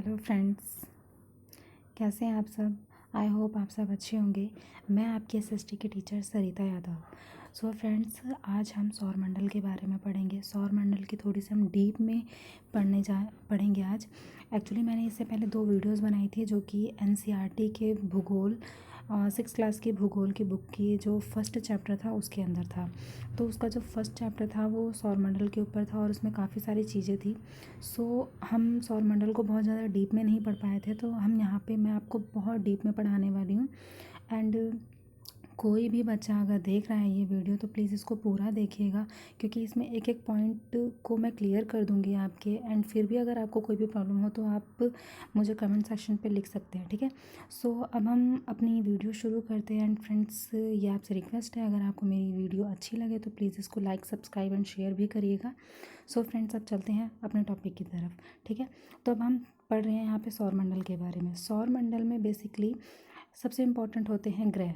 Hello friends, कैसे हैं आप सब। आई होप आप सब अच्छे होंगे। मैं आपकी एसएसटी की टीचर सरिता यादव। सो फ्रेंड्स, आज हम सौरमंडल के बारे में पढ़ेंगे। सौरमंडल की थोड़ी सी हम डीप में पढ़ेंगे आज। एक्चुअली मैंने इससे पहले 2 वीडियोस बनाई थी जो कि एनसीईआरटी के भूगोल 6 क्लास की भूगोल की बुक की जो फर्स्ट चैप्टर था उसके अंदर था। तो उसका जो फर्स्ट चैप्टर था वो सौरमंडल के ऊपर था और उसमें काफ़ी सारी चीज़ें थी। सो हम सौरमंडल को बहुत ज़्यादा डीप में नहीं पढ़ पाए थे, तो हम यहाँ पे मैं आपको बहुत डीप में पढ़ाने वाली हूँ। एंड कोई भी बच्चा अगर देख रहा है ये वीडियो तो प्लीज़ इसको पूरा देखिएगा, क्योंकि इसमें एक एक पॉइंट को मैं क्लियर कर दूँगी आपके। एंड फिर भी अगर आपको कोई भी प्रॉब्लम हो तो आप मुझे कमेंट सेक्शन पे लिख सकते हैं, ठीक है। सो अब हम अपनी वीडियो शुरू करते हैं। एंड फ्रेंड्स, ये आपसे रिक्वेस्ट है, अगर आपको मेरी वीडियो अच्छी लगे तो प्लीज़ इसको लाइक, सब्सक्राइब एंड शेयर भी करिएगा। सो फ्रेंड्स, अब चलते हैं अपने टॉपिक की तरफ, ठीक है। तो अब हम पढ़ रहे हैं यहाँ पे सौरमंडल के बारे में। सौरमंडल में बेसिकली सबसे इम्पॉर्टेंट होते हैं ग्रह।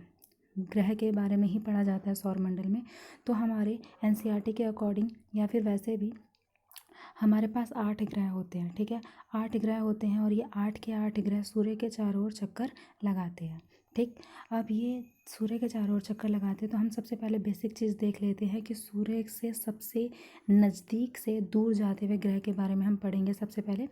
ग्रह के बारे में ही पढ़ा जाता है सौरमंडल में। तो हमारे एनसीईआरटी के अकॉर्डिंग या फिर वैसे भी हमारे पास 8 ग्रह होते हैं, ठीक है। 8 ग्रह होते हैं और ये 8 के 8 ग्रह सूर्य के चारों ओर चक्कर लगाते हैं, ठीक। अब ये सूर्य के चारों ओर चक्कर लगाते हैं तो हम सबसे पहले बेसिक चीज़ देख लेते हैं कि सूर्य से सबसे नज़दीक से दूर जाते हुए ग्रह के बारे में हम पढ़ेंगे सबसे पहले।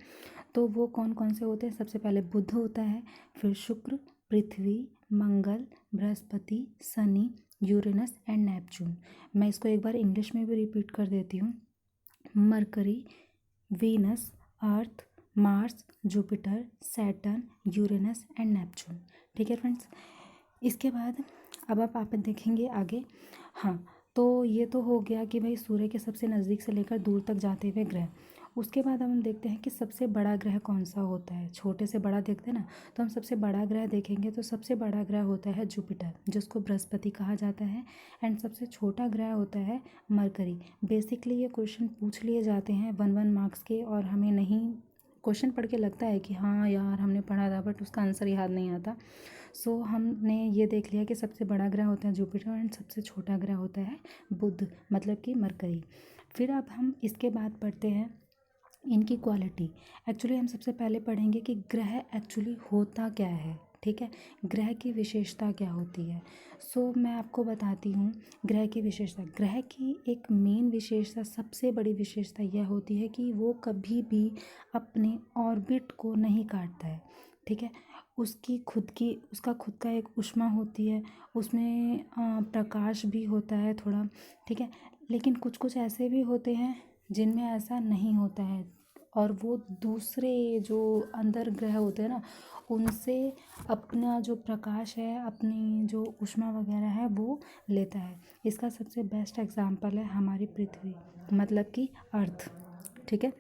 तो वो कौन कौन से होते हैं? सबसे पहले बुध होता है, फिर शुक्र, पृथ्वी, मंगल, बृहस्पति, शनि, यूरेनस एंड नेपच्यून। मैं इसको एक बार इंग्लिश में भी रिपीट कर देती हूँ। Mercury, Venus, earth, Mars, Jupiter, Saturn, Uranus and Neptune, ठीक है फ्रेंड्स। इसके बाद अब आप देखेंगे आगे। हाँ, तो ये तो हो गया कि भाई सूर्य के सबसे नज़दीक से लेकर दूर तक जाते हुए ग्रह। उसके बाद अब हम देखते हैं कि सबसे बड़ा ग्रह कौन सा होता है। छोटे से बड़ा देखते हैं ना, तो हम सबसे बड़ा ग्रह देखेंगे तो सबसे बड़ा ग्रह होता है जुपिटर, जिसको बृहस्पति कहा जाता है। एंड सबसे छोटा ग्रह होता है मरकरी। बेसिकली ये क्वेश्चन पूछ लिए जाते हैं 1 मार्क्स के, और हमें नहीं क्वेश्चन पढ़ के लगता है कि हाँ यार हमने पढ़ा था, बट उसका आंसर याद नहीं आता। सो हमने ये देख लिया कि सबसे बड़ा ग्रह होता है जुपिटर एंड सबसे छोटा ग्रह होता है बुध, मतलब कि मरकरी। फिर अब हम इसके बाद पढ़ते हैं इनकी क्वालिटी। एक्चुअली हम सबसे पहले पढ़ेंगे कि ग्रह एक्चुअली होता क्या है, ठीक है। ग्रह की विशेषता क्या होती है। सो मैं आपको बताती हूँ ग्रह की विशेषता। ग्रह की एक मेन विशेषता, सबसे बड़ी विशेषता यह होती है कि वो कभी भी अपने ऑर्बिट को नहीं काटता है, ठीक है। उसका खुद का एक ऊष्मा होती है, उसमें प्रकाश भी होता है थोड़ा, ठीक है। लेकिन कुछ कुछ ऐसे भी होते हैं जिनमें ऐसा नहीं होता है, और वो दूसरे जो अंदर ग्रह होते हैं ना, उनसे अपना जो प्रकाश है, अपनी जो ऊष्मा वगैरह है वो लेता है। इसका सबसे बेस्ट एग्जाम्पल है हमारी पृथ्वी, मतलब कि अर्थ, ठीक है।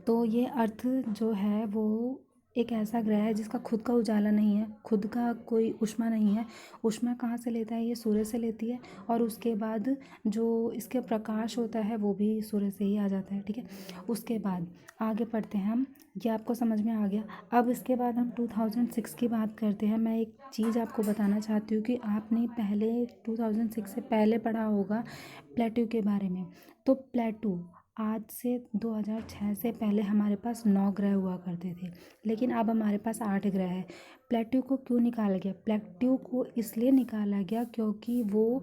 तो ये अर्थ जो है वो एक ऐसा ग्रह है जिसका खुद का उजाला नहीं है, खुद का कोई ऊष्मा नहीं है। ऊष्मा कहाँ से लेता है? ये सूर्य से लेती है, और उसके बाद जो इसके प्रकाश होता है वो भी सूर्य से ही आ जाता है, ठीक है। उसके बाद आगे पढ़ते हैं हम। ये आपको समझ में आ गया। अब इसके बाद हम 2006 की बात करते हैं। मैं एक चीज़ आपको बताना चाहती हूँ कि आपने पहले 2006 से पहले पढ़ा होगा प्लेटू के बारे में। तो प्लेटू आज से 2006 से पहले हमारे पास 9 ग्रह हुआ करते थे, लेकिन अब हमारे पास 8 ग्रह है। प्लेटू को क्यों निकाला गया? प्लेटू को इसलिए निकाला गया क्योंकि वो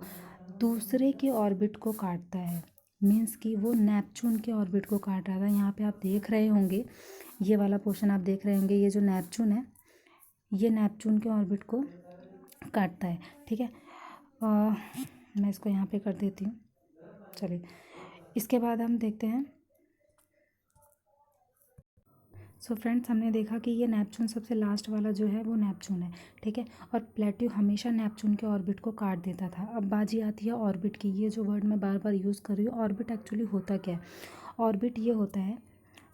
दूसरे के ऑर्बिट को काटता है। मीन्स कि वो नेपच्यून के ऑर्बिट को काट रहा था। यहाँ पे आप देख रहे होंगे, ये वाला पोर्शन आप देख रहे होंगे, ये जो नेपच्यून है ये नेपच्यून के ऑर्बिट को काटता है, ठीक है। मैं इसको यहाँ पे कर देती हूँ। चलिए, इसके बाद हम देखते हैं। सो फ्रेंड्स, हमने देखा कि ये नेपच्यून सबसे लास्ट वाला जो है वो नेपच्यून है, ठीक है। और प्लेटू हमेशा नेपच्यून के ऑर्बिट को काट देता था। अब बाजी आती है ऑर्बिट की। ये जो वर्ड मैं बार बार यूज़ कर रही हूँ, ऑर्बिट एक्चुअली होता क्या है? ऑर्बिट ये होता है,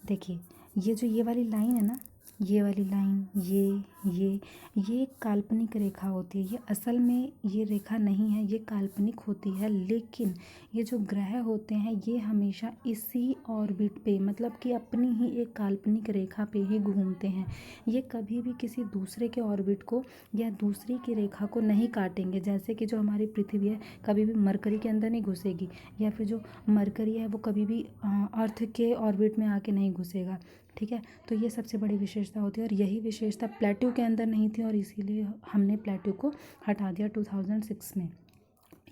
देखिए, ये जो ये वाली लाइन है ना, ये वाली लाइन, ये एक काल्पनिक रेखा होती है। ये असल में ये रेखा नहीं है, ये काल्पनिक होती है। लेकिन ये जो ग्रह होते हैं ये हमेशा इसी ऑर्बिट पे, मतलब कि अपनी ही एक काल्पनिक रेखा पे ही घूमते हैं। ये कभी भी किसी दूसरे के ऑर्बिट को या दूसरी की रेखा को नहीं काटेंगे। जैसे कि जो हमारी पृथ्वी है कभी भी मरकरी के अंदर नहीं घुसेगी, या फिर जो मरकरी है वो कभी भी अर्थ के ऑर्बिट में आके नहीं घुसेगा। ठीक है। तो ये सबसे बड़ी विशेषता होती है और यही विशेषता प्लेट्यू के अंदर नहीं थी और इसीलिए हमने प्लेट्यू को हटा दिया 2006 में।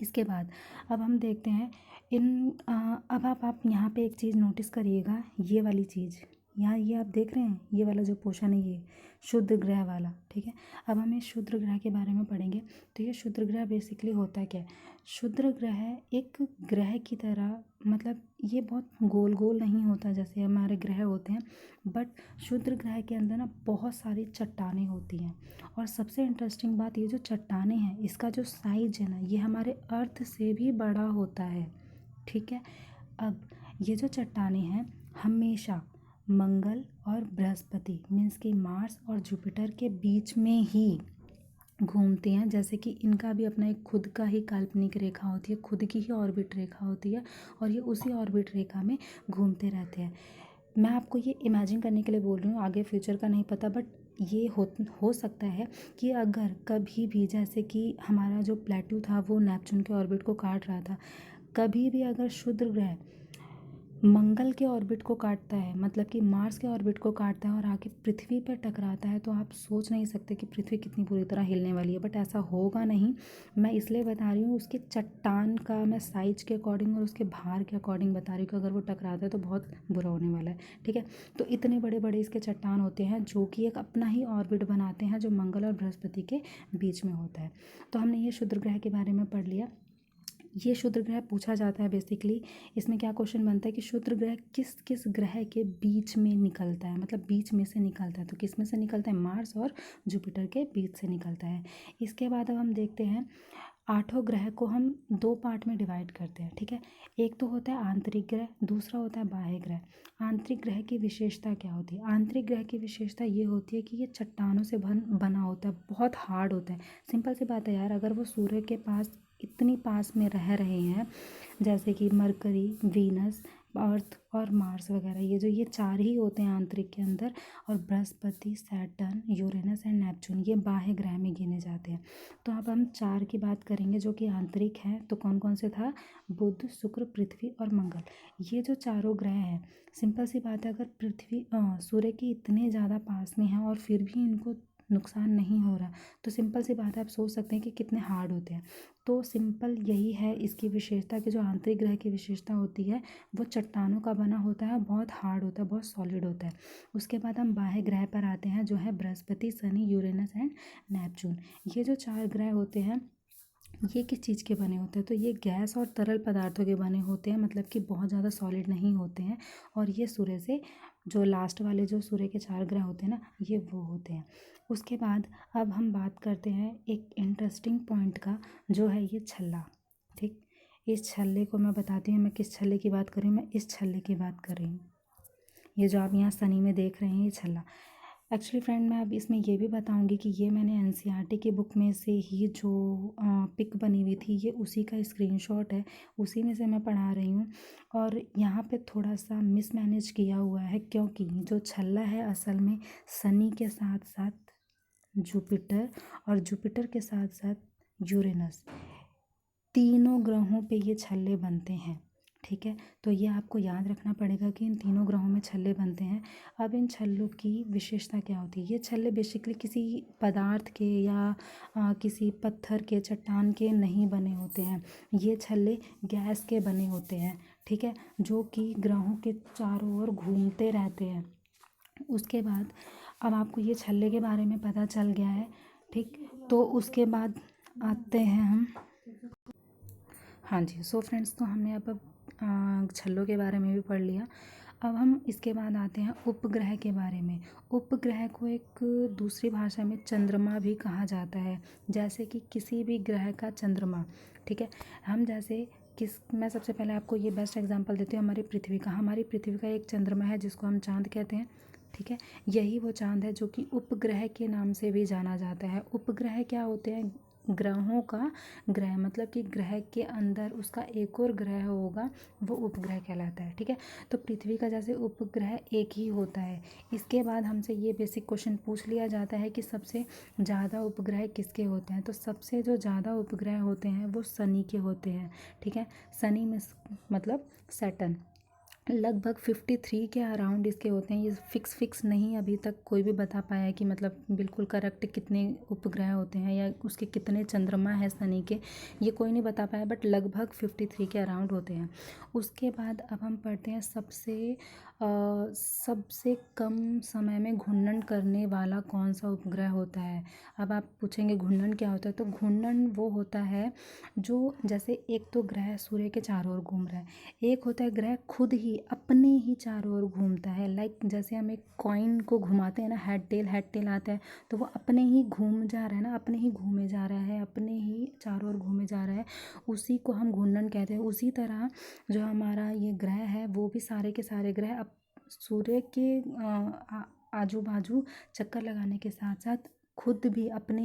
इसके बाद अब हम देखते हैं अब आप यहाँ पे एक चीज़ नोटिस करिएगा, ये वाली चीज़ यहाँ ये आप देख रहे हैं, ये वाला जो पोर्शन है ये शुद्ध ग्रह वाला, ठीक है। अब हम इस क्षुद्र ग्रह के बारे में पढ़ेंगे। तो ये क्षुद्र ग्रह बेसिकली होता क्या है? क्षुद्र ग्रह एक ग्रह की तरह, मतलब ये बहुत गोल गोल नहीं होता जैसे हमारे ग्रह होते हैं, बट क्षुद्र ग्रह के अंदर ना बहुत सारी चट्टानें होती हैं। और सबसे इंटरेस्टिंग बात, ये जो चट्टानें हैं इसका जो साइज है ना, ये हमारे अर्थ से भी बड़ा होता है, ठीक है। अब ये जो चट्टानें हैं हमेशा मंगल और बृहस्पति मीन्स कि मार्स और जुपिटर के बीच में ही घूमते हैं। जैसे कि इनका भी अपना एक खुद का ही काल्पनिक रेखा होती है, खुद की ही ऑर्बिट रेखा होती है और ये उसी ऑर्बिट रेखा में घूमते रहते हैं। मैं आपको ये इमेजिन करने के लिए बोल रही हूँ, आगे फ्यूचर का नहीं पता, बट ये हो सकता है कि अगर कभी भी, जैसे कि हमारा जो प्लेट्यू था वो नेपच्यून के ऑर्बिट को काट रहा था, कभी भी अगर क्षुद्र ग्रह मंगल के ऑर्बिट को काटता है, मतलब कि मार्स के ऑर्बिट को काटता है और आके पृथ्वी पर टकराता है, तो आप सोच नहीं सकते कि पृथ्वी कितनी बुरी तरह हिलने वाली है। बट ऐसा होगा नहीं, मैं इसलिए बता रही हूँ, उसके चट्टान का मैं साइज के अकॉर्डिंग और उसके भार के अकॉर्डिंग बता रही हूँ कि अगर वो टकराता है तो बहुत बुरा होने वाला है, ठीक है। तो इतने बड़े बड़े इसके चट्टान होते हैं जो कि एक अपना ही ऑर्बिट बनाते हैं जो मंगल और बृहस्पति के बीच में होता है। तो हमने ये क्षुद्र ग्रह के बारे में पढ़ लिया। ये क्षुद्र ग्रह पूछा जाता है बेसिकली, इसमें क्या क्वेश्चन बनता है कि क्षुद्र ग्रह किस किस ग्रह के बीच में निकलता है, मतलब बीच में से निकलता है। तो किस में से निकलता है? मार्स और जुपिटर के बीच से निकलता है। इसके बाद अब हम देखते हैं, आठों ग्रह को हम दो पार्ट में डिवाइड करते हैं, ठीक है। एक तो होता है आंतरिक ग्रह, दूसरा होता है बाह्य ग्रह। आंतरिक ग्रह की विशेषता क्या होती है? आंतरिक ग्रह की विशेषता ये होती है कि ये चट्टानों से बना होता है, बहुत हार्ड होता है। सिंपल सी बात है यार, अगर वो सूर्य के पास इतनी पास में रह रहे हैं, जैसे कि मरकरी, वीनस, अर्थ और मार्स वगैरह, ये चार ही होते हैं आंतरिक के अंदर, और Brihaspati, Saturn, Uranus and Neptune ये बाह्य ग्रह में गिने जाते हैं। तो अब हम चार की बात करेंगे जो कि आंतरिक हैं। तो कौन कौन से था? बुध, शुक्र, पृथ्वी और मंगल। ये जो चारों ग्रह हैं, सिंपल सी बात है, अगर सूर्य के इतने ज़्यादा पास में हैं और फिर भी इनको नुकसान नहीं हो रहा, तो सिंपल सी बात है, आप सोच सकते हैं कि कितने हार्ड होते हैं। तो सिंपल यही है इसकी विशेषता कि जो आंतरिक ग्रह की विशेषता होती है वो चट्टानों का बना होता है, बहुत हार्ड होता है, बहुत सॉलिड होता है। उसके बाद हम बाह्य ग्रह पर आते हैं जो है बृहस्पति, शनि, यूरेनस एंड नेपच्यून। ये जो चार ग्रह होते हैं ये किस चीज़ के बने होते हैं? तो ये गैस और तरल पदार्थों के बने होते हैं, मतलब कि बहुत ज़्यादा सॉलिड नहीं होते हैं। और ये सूर्य से, जो लास्ट वाले जो सूर्य के चार ग्रह होते हैं ना, ये वो होते हैं। उसके बाद अब हम बात करते हैं एक इंटरेस्टिंग पॉइंट का, जो है ये छल्ला, ठीक। इस छल्ले को मैं बताती हूँ, मैं किस छल्ले की बात कर रही हूँ, मैं इस छल्ले की बात कर रही हूँ। ये जो आप यहाँ शनि में देख रहे हैं ये छल्ला, एक्चुअली फ्रेंड मैं अब इसमें ये भी बताऊंगी कि ये मैंने एनसीईआरटी की बुक में से ही जो पिक बनी हुई थी, ये उसी का स्क्रीनशॉट है, उसी में से मैं पढ़ा रही हूँ। और यहाँ पे थोड़ा सा मिसमैनेज किया हुआ है, क्योंकि जो छल्ला है असल में शनि के साथ साथ जुपिटर और जुपिटर के साथ साथ यूरेनस, तीनों ग्रहों पे ये छल्ले बनते हैं, ठीक है। तो ये आपको याद रखना पड़ेगा कि इन तीनों ग्रहों में छल्ले बनते हैं। अब इन छल्लों की विशेषता क्या होती है? ये छल्ले बेसिकली किसी पदार्थ के या किसी पत्थर के, चट्टान के नहीं बने होते हैं। ये छल्ले गैस के बने होते हैं, ठीक है, जो कि ग्रहों के चारों ओर घूमते रहते हैं। उसके बाद अब आपको ये छल्ले के बारे में पता चल गया है, ठीक। तो उसके बाद आते हैं हम, हाँ जी, सो फ्रेंड्स, तो हमने अब छल्लों के बारे में भी पढ़ लिया। अब हम इसके बाद आते हैं उपग्रह के बारे में। उपग्रह को एक दूसरी भाषा में चंद्रमा भी कहा जाता है, जैसे कि किसी भी ग्रह का चंद्रमा, ठीक है। हम जैसे मैं सबसे पहले आपको ये बेस्ट एग्जांपल देती हूँ हमारी पृथ्वी का। हमारी पृथ्वी का एक चंद्रमा है जिसको हम चाँद कहते हैं, ठीक है। यही वो चाँद है जो कि उपग्रह के नाम से भी जाना जाता है। उपग्रह क्या होते हैं? ग्रहों का ग्रह, मतलब कि ग्रह के अंदर उसका एक और ग्रह होगा, वो उपग्रह कहलाता है, ठीक है। तो पृथ्वी का जैसे उपग्रह एक ही होता है। इसके बाद हमसे ये बेसिक क्वेश्चन पूछ लिया जाता है कि सबसे ज़्यादा उपग्रह किसके होते हैं? तो सबसे जो ज़्यादा उपग्रह होते हैं वो शनि के होते हैं, ठीक है। शनि में मतलब सैटर्न, लगभग 53 के अराउंड इसके होते हैं। ये फिक्स नहीं अभी तक कोई भी बता पाया है कि मतलब बिल्कुल करेक्ट कितने उपग्रह होते हैं या उसके कितने चंद्रमा है शनि के, ये कोई नहीं बता पाया, बट लगभग 53 के अराउंड होते हैं। उसके बाद अब हम पढ़ते हैं सबसे कम समय में घूर्णन करने वाला कौन सा उपग्रह होता है। अब आप पूछेंगे घूर्णन क्या होता है, तो घूर्णन वो होता है जो, जैसे एक तो ग्रह सूर्य के चारों ओर घूम रहा है, एक होता है ग्रह खुद ही अपने ही चारों ओर घूमता है। लाइक जैसे हम एक कॉइन को घुमाते हैं ना, हेड टेल आता है, तो वो अपने ही घूम जा रहा है ना, अपने ही घूमे जा रहा है, अपने ही चारों ओर घूमे जा रहा है, उसी को हम घूर्णन कहते हैं। उसी तरह जो हमारा ये ग्रह है वो भी सारे के सारे ग्रह अब सूर्य के आजू बाजू चक्कर लगाने के साथ साथ खुद भी अपने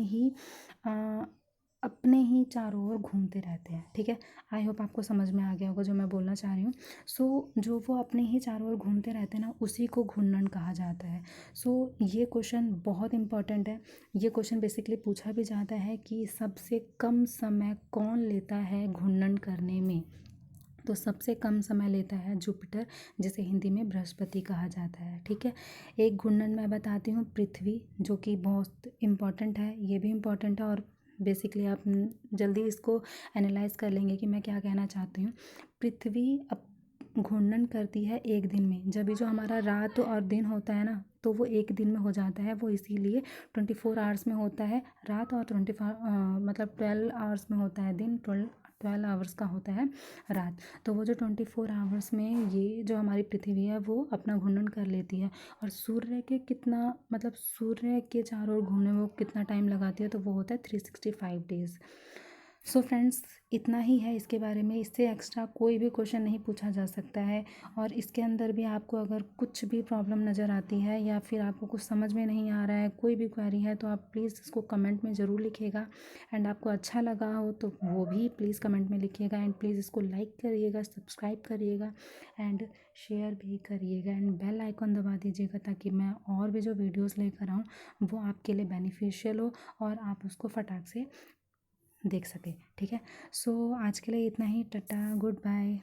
ही चारों ओर घूमते रहते हैं। ठीक है, आई होप आपको समझ में आ गया होगा जो मैं बोलना चाह रही हूँ। जो वो अपने ही चारों ओर घूमते रहते हैं ना, उसी को घूर्णन कहा जाता है। ये क्वेश्चन बहुत इंपॉर्टेंट है। ये क्वेश्चन बेसिकली पूछा भी जाता है कि सबसे कम समय कौन लेता है घूर्णन करने में। तो सबसे कम समय लेता है जुपिटर, जिसे हिंदी में बृहस्पति कहा जाता है। ठीक है, एक घूर्णन मैं बताती हूँ पृथ्वी, जो कि बहुत इम्पॉर्टेंट है, ये भी इम्पॉर्टेंट है, और बेसिकली आप जल्दी इसको एनालाइज कर लेंगे कि मैं क्या कहना चाहती हूँ। पृथ्वी अब घूर्णन करती है एक दिन में। जब भी जो हमारा रात और दिन होता है ना, तो वो एक दिन में हो जाता है। वो इसीलिए 24 आवर्स में होता है रात, और 12 आवर्स में होता है दिन, 12 आवर्स का होता है रात। तो वो जो 24 आवर्स में ये जो हमारी पृथ्वी है वो अपना घूर्णन कर लेती है। और सूर्य के चारों ओर घूमने में वो कितना टाइम लगाती है, तो वो होता है 365 डेज़। सो फ्रेंड्स, इतना ही है इसके बारे में। इससे एक्स्ट्रा कोई भी क्वेश्चन नहीं पूछा जा सकता है। और इसके अंदर भी आपको अगर कुछ भी प्रॉब्लम नज़र आती है या फिर आपको कुछ समझ में नहीं आ रहा है, कोई भी क्वेरी है, तो आप प्लीज़ इसको कमेंट में ज़रूर लिखिएगा। एंड आपको अच्छा लगा हो तो वो भी प्लीज़ कमेंट में लिखिएगा। एंड प्लीज़ इसको लाइक करिएगा, सब्सक्राइब करिएगा एंड शेयर भी करिएगा, एंड बेल आइकॉन दबा दीजिएगा, ताकि मैं और भी जो वीडियोज़ लेकर आऊँ वो आपके लिए बेनिफिशियल हो और आप उसको फटाक से देख सके। ठीक है, आज के लिए इतना ही। Tata, good bye.